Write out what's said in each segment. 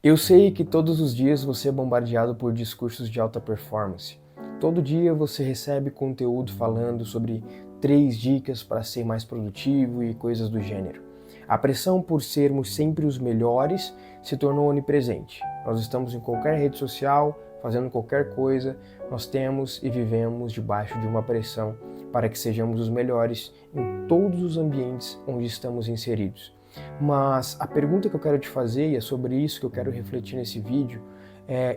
Eu sei que todos os dias você é bombardeado por discursos de alta performance. Todo dia você recebe conteúdo falando sobre 3 dicas para ser mais produtivo e coisas do gênero. A pressão por sermos sempre os melhores se tornou onipresente. Nós estamos em qualquer rede social, fazendo qualquer coisa, nós temos e vivemos debaixo de uma pressão para que sejamos os melhores em todos os ambientes onde estamos inseridos. Mas a pergunta que eu quero te fazer, e é sobre isso que eu quero refletir nesse vídeo,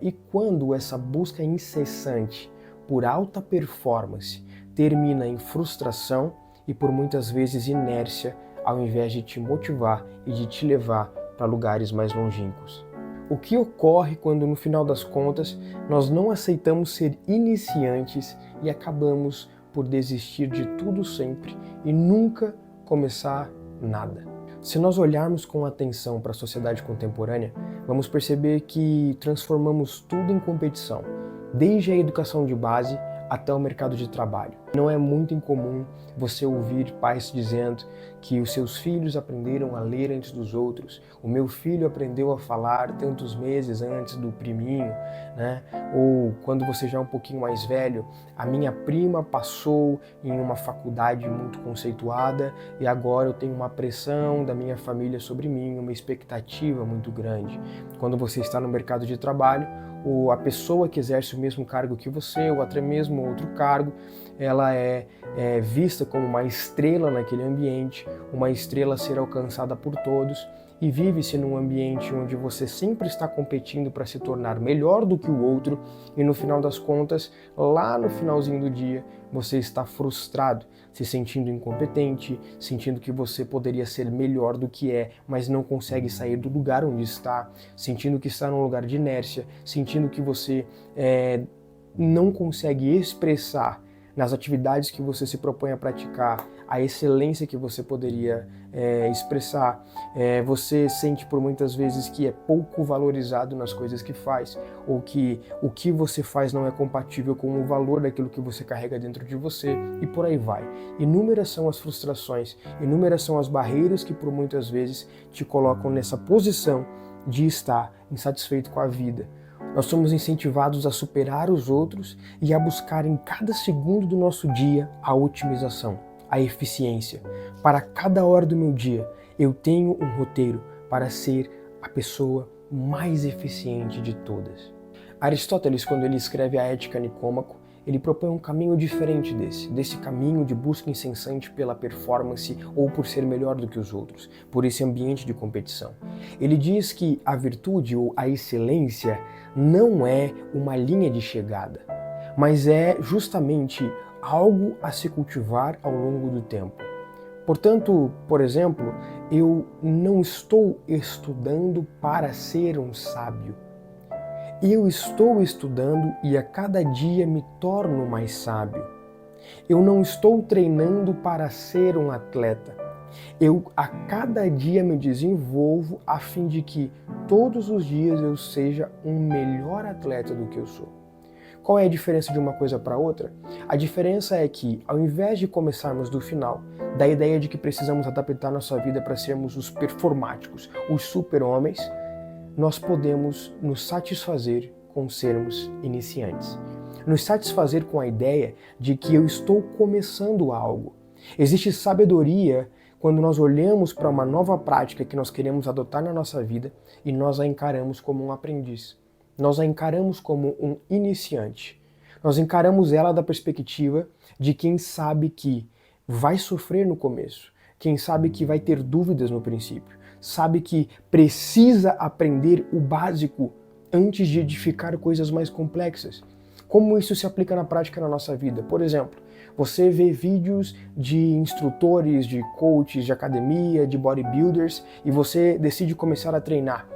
e quando essa busca incessante por alta performance termina em frustração e por muitas vezes inércia, ao invés de te motivar e de te levar para lugares mais longínquos? O que ocorre quando, no final das contas, nós não aceitamos ser iniciantes e acabamos por desistir de tudo sempre e nunca começar nada? Se nós olharmos com atenção para a sociedade contemporânea, vamos perceber que transformamos tudo em competição, desde a educação de base até o mercado de trabalho. Não é muito incomum você ouvir pais dizendo que os seus filhos aprenderam a ler antes dos outros, o meu filho aprendeu a falar tantos meses antes do priminho, né? Ou quando você já é um pouquinho mais velho, a minha prima passou em uma faculdade muito conceituada e agora eu tenho uma pressão da minha família sobre mim, uma expectativa muito grande. Quando você está no mercado de trabalho, ou a pessoa que exerce o mesmo cargo que você, ou até mesmo outro cargo, ela é vista como uma estrela naquele ambiente, uma estrela a ser alcançada por todos, e vive-se num ambiente onde você sempre está competindo para se tornar melhor do que o outro, e no final das contas, lá no finalzinho do dia, você está frustrado, se sentindo incompetente, sentindo que você poderia ser melhor do que é, mas não consegue sair do lugar onde está, sentindo que está num lugar de inércia, sentindo que você não consegue expressar nas atividades que você se propõe a praticar a excelência que você poderia expressar. Você sente por muitas vezes que é pouco valorizado nas coisas que faz, ou que o que você faz não é compatível com o valor daquilo que você carrega dentro de você, e por aí vai. Inúmeras são as frustrações, inúmeras são as barreiras que por muitas vezes te colocam nessa posição de estar insatisfeito com a vida. Nós somos incentivados a superar os outros e a buscar em cada segundo do nosso dia a otimização, a eficiência. Para cada hora do meu dia, eu tenho um roteiro para ser a pessoa mais eficiente de todas. Aristóteles, quando ele escreve a Ética Nicômaco, ele propõe um caminho diferente desse caminho de busca incessante pela performance ou por ser melhor do que os outros, por esse ambiente de competição. Ele diz que a virtude ou a excelência não é uma linha de chegada, mas é justamente algo a se cultivar ao longo do tempo. Portanto, por exemplo, eu não estou estudando para ser um sábio. Eu estou estudando e a cada dia me torno mais sábio. Eu não estou treinando para ser um atleta. Eu a cada dia me desenvolvo a fim de que todos os dias eu seja um melhor atleta do que eu sou. Qual é a diferença de uma coisa para outra? A diferença é que, ao invés de começarmos do final, da ideia de que precisamos adaptar nossa vida para sermos os performáticos, os super-homens, nós podemos nos satisfazer com sermos iniciantes. Nos satisfazer com a ideia de que eu estou começando algo. Existe sabedoria quando nós olhamos para uma nova prática que nós queremos adotar na nossa vida e nós a encaramos como um aprendiz. Nós a encaramos como um iniciante. Nós encaramos ela da perspectiva de quem sabe que vai sofrer no começo, quem sabe que vai ter dúvidas no princípio, sabe que precisa aprender o básico antes de edificar coisas mais complexas. Como isso se aplica na prática na nossa vida? Por exemplo, você vê vídeos de instrutores, de coaches, de academia, de bodybuilders e você decide começar a treinar.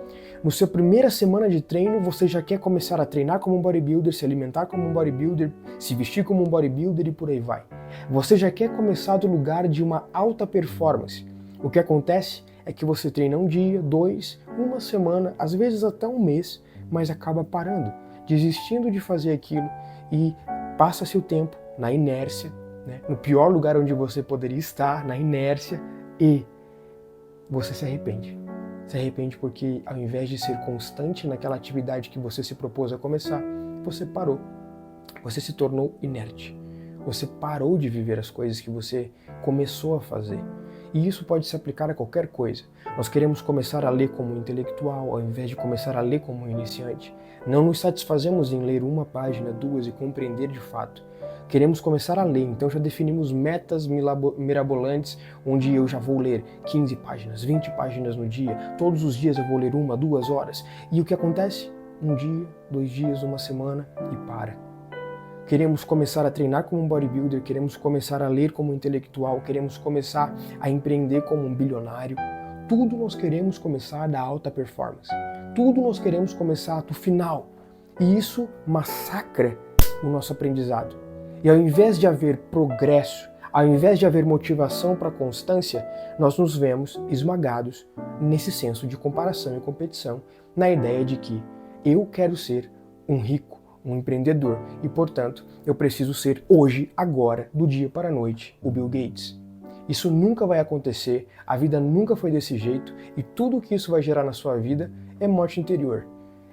No seu primeira semana de treino, você já quer começar a treinar como um bodybuilder, se alimentar como um bodybuilder, se vestir como um bodybuilder e por aí vai. Você já quer começar do lugar de uma alta performance. O que acontece é que você treina um dia, 2, uma semana, às vezes até um mês, mas acaba parando, desistindo de fazer aquilo e passa-se o tempo na inércia, né? No pior lugar onde você poderia estar, na inércia, e você se arrepende. Se arrepende porque, ao invés de ser constante naquela atividade que você se propôs a começar, você parou. Você se tornou inerte. Você parou de viver as coisas que você começou a fazer. E isso pode se aplicar a qualquer coisa. Nós queremos começar a ler como intelectual, ao invés de começar a ler como iniciante. Não nos satisfazemos em ler uma página, duas e compreender de fato. Queremos começar a ler, então já definimos metas mirabolantes, onde eu já vou ler 15 páginas, 20 páginas no dia, todos os dias eu vou ler 1, 2 horas. E o que acontece? Um dia, 2 dias, uma semana e para. Queremos começar a treinar como um bodybuilder, queremos começar a ler como intelectual, queremos começar a empreender como um bilionário. Tudo nós queremos começar da alta performance. Tudo nós queremos começar do final. E isso massacra o nosso aprendizado. E ao invés de haver progresso, ao invés de haver motivação para a constância, nós nos vemos esmagados nesse senso de comparação e competição, na ideia de que eu quero ser um rico, um empreendedor e, portanto, eu preciso ser hoje, agora, do dia para a noite, o Bill Gates. Isso nunca vai acontecer, a vida nunca foi desse jeito e tudo o que isso vai gerar na sua vida é morte interior.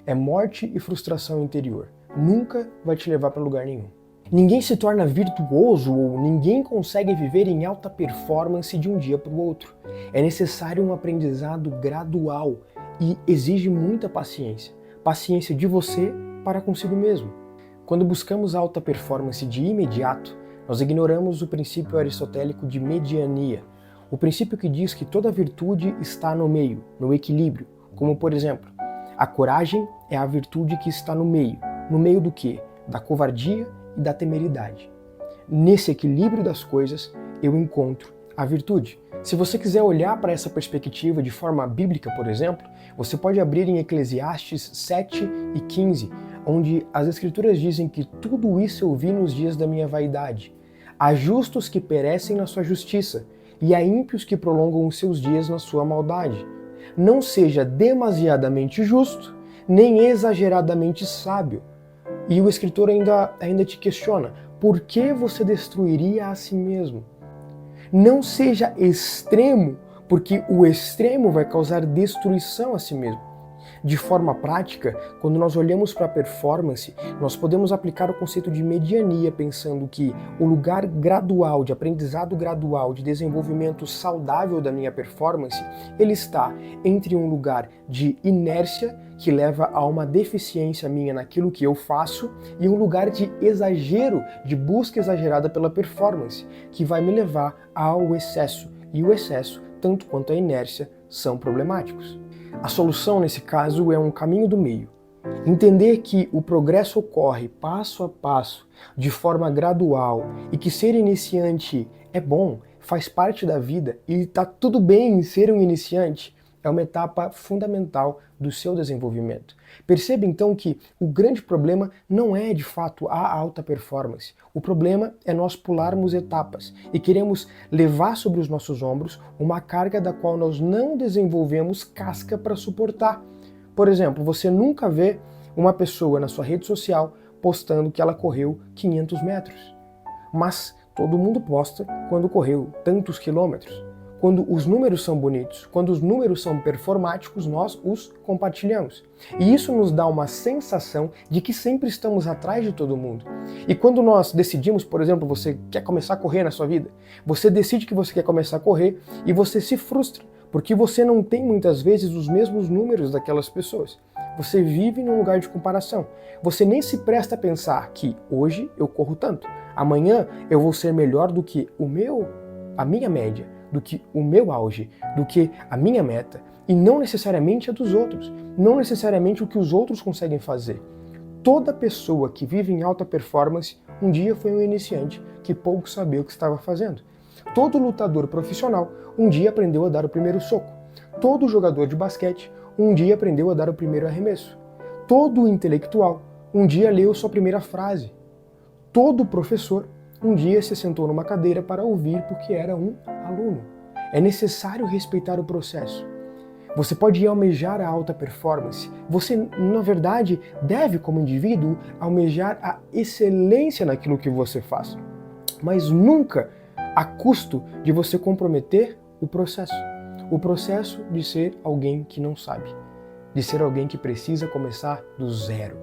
É morte e frustração interior. Nunca vai te levar para lugar nenhum. Ninguém se torna virtuoso ou ninguém consegue viver em alta performance de um dia para o outro. É necessário um aprendizado gradual e exige muita paciência. Paciência de você para consigo mesmo. Quando buscamos alta performance de imediato, nós ignoramos o princípio aristotélico de mediania, o princípio que diz que toda virtude está no meio, no equilíbrio, como por exemplo, a coragem é a virtude que está no meio do quê? Da covardia e da temeridade. Nesse equilíbrio das coisas, eu encontro a virtude. Se você quiser olhar para essa perspectiva de forma bíblica, por exemplo, você pode abrir em Eclesiastes 7 e 15, onde as escrituras dizem que tudo isso eu vi nos dias da minha vaidade. Há justos que perecem na sua justiça, e há ímpios que prolongam os seus dias na sua maldade. Não seja demasiadamente justo, nem exageradamente sábio. E o escritor ainda te questiona, por que você destruiria a si mesmo? Não seja extremo, porque o extremo vai causar destruição a si mesmo. De forma prática, quando nós olhamos para a performance, nós podemos aplicar o conceito de mediania pensando que o lugar gradual, de aprendizado gradual, de desenvolvimento saudável da minha performance, ele está entre um lugar de inércia, que leva a uma deficiência minha naquilo que eu faço, e um lugar de exagero, de busca exagerada pela performance, que vai me levar ao excesso. E o excesso, tanto quanto a inércia, são problemáticos. A solução, nesse caso, é um caminho do meio. Entender que o progresso ocorre passo a passo, de forma gradual, e que ser iniciante é bom, faz parte da vida, e está tudo bem em ser um iniciante, é uma etapa fundamental do seu desenvolvimento. Perceba então que o grande problema não é de fato a alta performance. O problema é nós pularmos etapas e queremos levar sobre os nossos ombros uma carga da qual nós não desenvolvemos casca para suportar. Por exemplo, você nunca vê uma pessoa na sua rede social postando que ela correu 500 metros. Mas todo mundo posta quando correu tantos quilômetros. Quando os números são bonitos, quando os números são performáticos, nós os compartilhamos. E isso nos dá uma sensação de que sempre estamos atrás de todo mundo. E quando nós decidimos, por exemplo, você quer começar a correr na sua vida, você decide que você quer começar a correr e você se frustra, porque você não tem muitas vezes os mesmos números daquelas pessoas. Você vive num lugar de comparação. Você nem se presta a pensar que hoje eu corro tanto, amanhã eu vou ser melhor do que a minha média, do que o meu auge, do que a minha meta, e não necessariamente a dos outros, não necessariamente o que os outros conseguem fazer. Toda pessoa que vive em alta performance um dia foi um iniciante que pouco sabia o que estava fazendo. Todo lutador profissional um dia aprendeu a dar o primeiro soco. Todo jogador de basquete um dia aprendeu a dar o primeiro arremesso. Todo intelectual um dia leu sua primeira frase. Todo professor um dia se sentou numa cadeira para ouvir porque era um aluno. É necessário respeitar o processo. Você pode almejar a alta performance. Você, na verdade, deve, como indivíduo, almejar a excelência naquilo que você faz. Mas nunca a custo de você comprometer o processo. O processo de ser alguém que não sabe, de ser alguém que precisa começar do zero.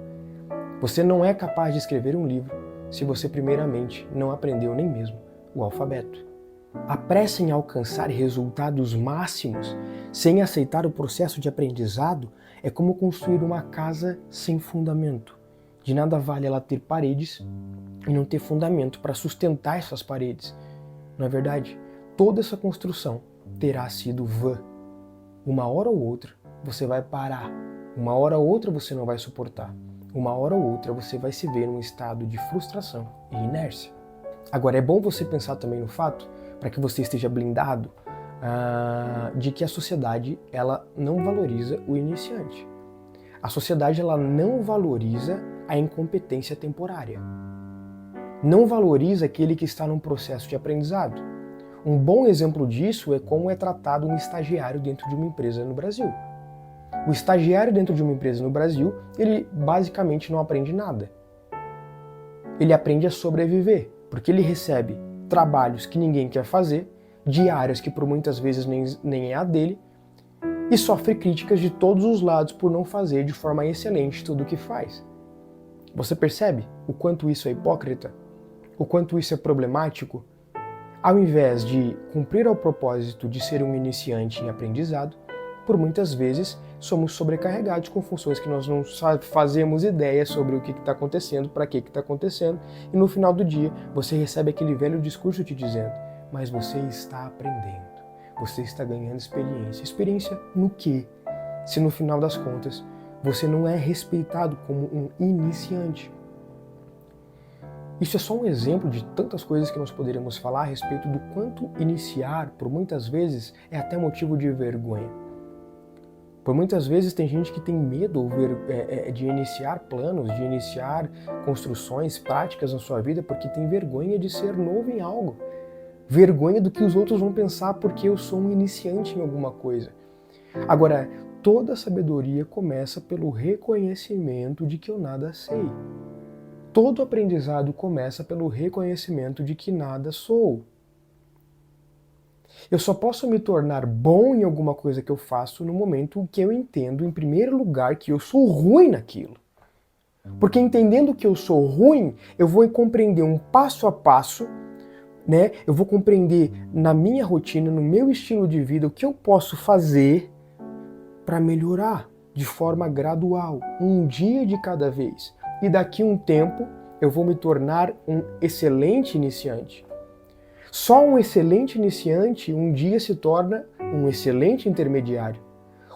Você não é capaz de escrever um livro se você primeiramente não aprendeu nem mesmo o alfabeto. A pressa em alcançar resultados máximos sem aceitar o processo de aprendizado é como construir uma casa sem fundamento. De nada vale ela ter paredes e não ter fundamento para sustentar essas paredes. Na verdade, toda essa construção terá sido vã. Uma hora ou outra você vai parar, uma hora ou outra você não vai suportar, uma hora ou outra você vai se ver num estado de frustração e inércia. Agora é bom você pensar também no fato, para que você esteja blindado, de que a sociedade ela não valoriza o iniciante. A sociedade ela não valoriza a incompetência temporária. Não valoriza aquele que está num processo de aprendizado. Um bom exemplo disso é como é tratado um estagiário dentro de uma empresa no Brasil. O estagiário dentro de uma empresa no Brasil, ele basicamente não aprende nada. Ele aprende a sobreviver, porque ele recebe trabalhos que ninguém quer fazer, de áreas que por muitas vezes nem é a dele, e sofre críticas de todos os lados por não fazer de forma excelente tudo o que faz. Você percebe o quanto isso é hipócrita? O quanto isso é problemático? Ao invés de cumprir ao propósito de ser um iniciante em aprendizado, por muitas vezes somos sobrecarregados com funções que nós não fazemos ideia sobre o que está acontecendo, para que está acontecendo, e no final do dia você recebe aquele velho discurso te dizendo: mas você está aprendendo, você está ganhando experiência. Experiência no quê? Se no final das contas você não é respeitado como um iniciante. Isso é só um exemplo de tantas coisas que nós poderíamos falar a respeito do quanto iniciar, por muitas vezes, é até motivo de vergonha. Por muitas vezes tem gente que tem medo de iniciar planos, de iniciar construções, práticas na sua vida, porque tem vergonha de ser novo em algo. Vergonha do que os outros vão pensar porque eu sou um iniciante em alguma coisa. Agora, toda sabedoria começa pelo reconhecimento de que eu nada sei. Todo aprendizado começa pelo reconhecimento de que nada sou. Eu só posso me tornar bom em alguma coisa que eu faço no momento que eu entendo, em primeiro lugar, que eu sou ruim naquilo. Porque entendendo que eu sou ruim, eu vou compreender um passo a passo, né? Eu vou compreender na minha rotina, no meu estilo de vida, o que eu posso fazer para melhorar de forma gradual, um dia de cada vez. E daqui a um tempo eu vou me tornar um excelente iniciante. Só um excelente iniciante um dia se torna um excelente intermediário.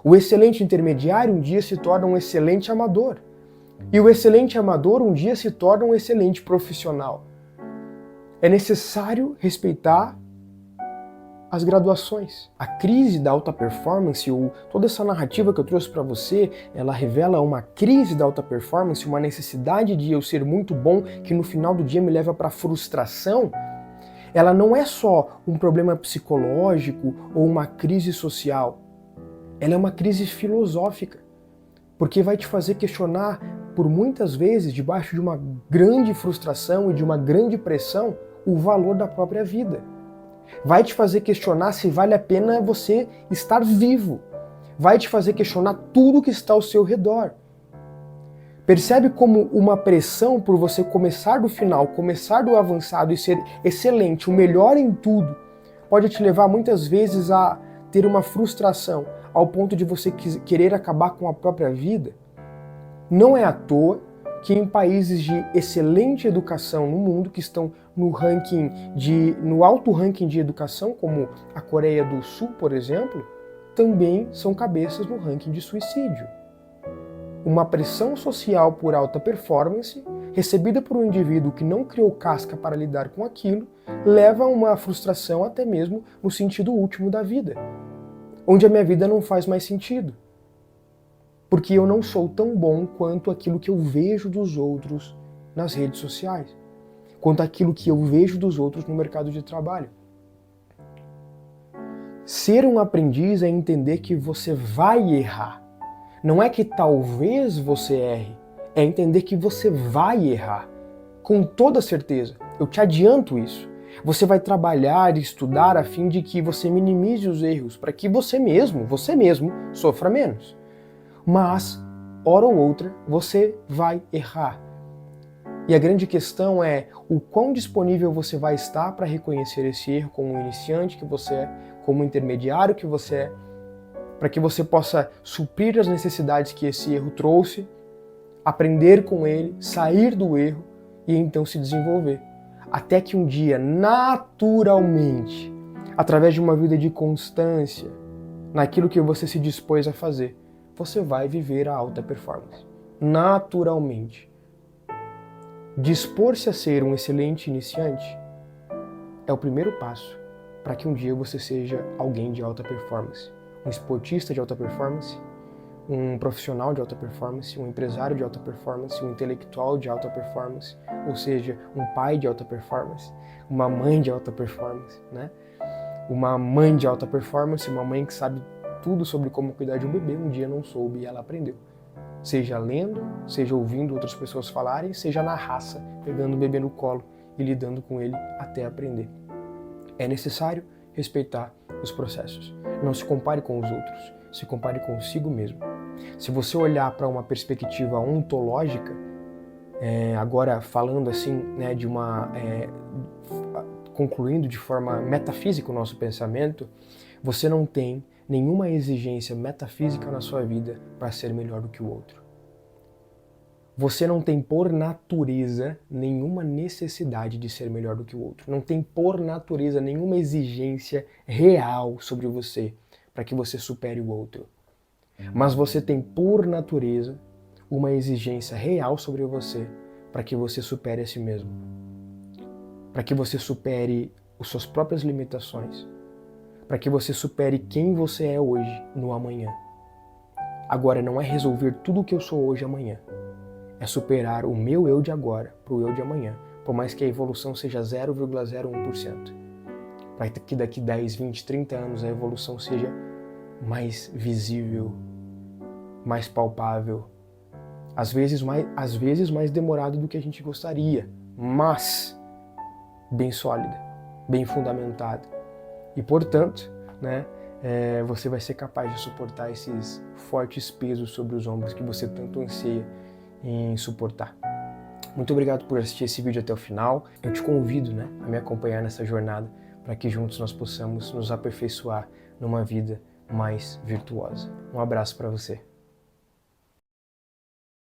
O excelente intermediário um dia se torna um excelente amador. E o excelente amador um dia se torna um excelente profissional. É necessário respeitar as graduações. A crise da alta performance, ou toda essa narrativa que eu trouxe para você, ela revela uma crise da alta performance, uma necessidade de eu ser muito bom que no final do dia me leva para frustração. Ela não é só um problema psicológico ou uma crise social. Ela é uma crise filosófica, porque vai te fazer questionar por muitas vezes, debaixo de uma grande frustração e de uma grande pressão, o valor da própria vida. Vai te fazer questionar se vale a pena você estar vivo. Vai te fazer questionar tudo que está ao seu redor. Percebe como uma pressão por você começar do final, começar do avançado e ser excelente, o melhor em tudo, pode te levar muitas vezes a ter uma frustração, ao ponto de você querer acabar com a própria vida? Não é à toa que em países de excelente educação no mundo, que estão no alto ranking de educação, como a Coreia do Sul, por exemplo, também são cabeças no ranking de suicídio. Uma pressão social por alta performance, recebida por um indivíduo que não criou casca para lidar com aquilo, leva a uma frustração até mesmo no sentido último da vida, onde a minha vida não faz mais sentido. Porque eu não sou tão bom quanto aquilo que eu vejo dos outros nas redes sociais, quanto aquilo que eu vejo dos outros no mercado de trabalho. Ser um aprendiz é entender que você vai errar. Não é que talvez você erre, é entender que você vai errar. Com toda certeza, eu te adianto isso. Você vai trabalhar e estudar a fim de que você minimize os erros, para que você mesmo, sofra menos. Mas, hora ou outra, você vai errar. E a grande questão é o quão disponível você vai estar para reconhecer esse erro como iniciante que você é, como intermediário que você é, para que você possa suprir as necessidades que esse erro trouxe, aprender com ele, sair do erro e então se desenvolver. Até que um dia, naturalmente, através de uma vida de constância, naquilo que você se dispôs a fazer, você vai viver a alta performance. Naturalmente. Dispor-se a ser um excelente iniciante é o primeiro passo para que um dia você seja alguém de alta performance. Um esportista de alta performance, um profissional de alta performance, um empresário de alta performance, um intelectual de alta performance, ou seja, um pai de alta performance, uma mãe de alta performance, né? Uma mãe de alta performance, uma mãe que sabe tudo sobre como cuidar de um bebê, um dia não soube e ela aprendeu. Seja lendo, seja ouvindo outras pessoas falarem, seja na raça, pegando o bebê no colo e lidando com ele até aprender. É necessário respeitar os processos. Não se compare com os outros, se compare consigo mesmo. Se você olhar para uma perspectiva ontológica, agora falando assim, né, concluindo de forma metafísica o nosso pensamento, você não tem nenhuma exigência metafísica na sua vida para ser melhor do que o outro. Você não tem por natureza nenhuma necessidade de ser melhor do que o outro. Não tem por natureza nenhuma exigência real sobre você para que você supere o outro. Mas você tem por natureza uma exigência real sobre você para que você supere a si mesmo. Para que você supere as suas próprias limitações. Para que você supere quem você é hoje no amanhã. Agora, não é resolver tudo o que eu sou hoje amanhã. É superar o meu eu de agora para o eu de amanhã, por mais que a evolução seja 0,01%. Para que daqui 10, 20, 30 anos a evolução seja mais visível, mais palpável, às vezes mais demorado do que a gente gostaria, mas bem sólida, bem fundamentada. E, portanto, né, você vai ser capaz de suportar esses fortes pesos sobre os ombros que você tanto anseia em suportar. Muito obrigado por assistir esse vídeo até o final. Eu te convido, né, a me acompanhar nessa jornada para que juntos nós possamos nos aperfeiçoar numa vida mais virtuosa. Um abraço para você.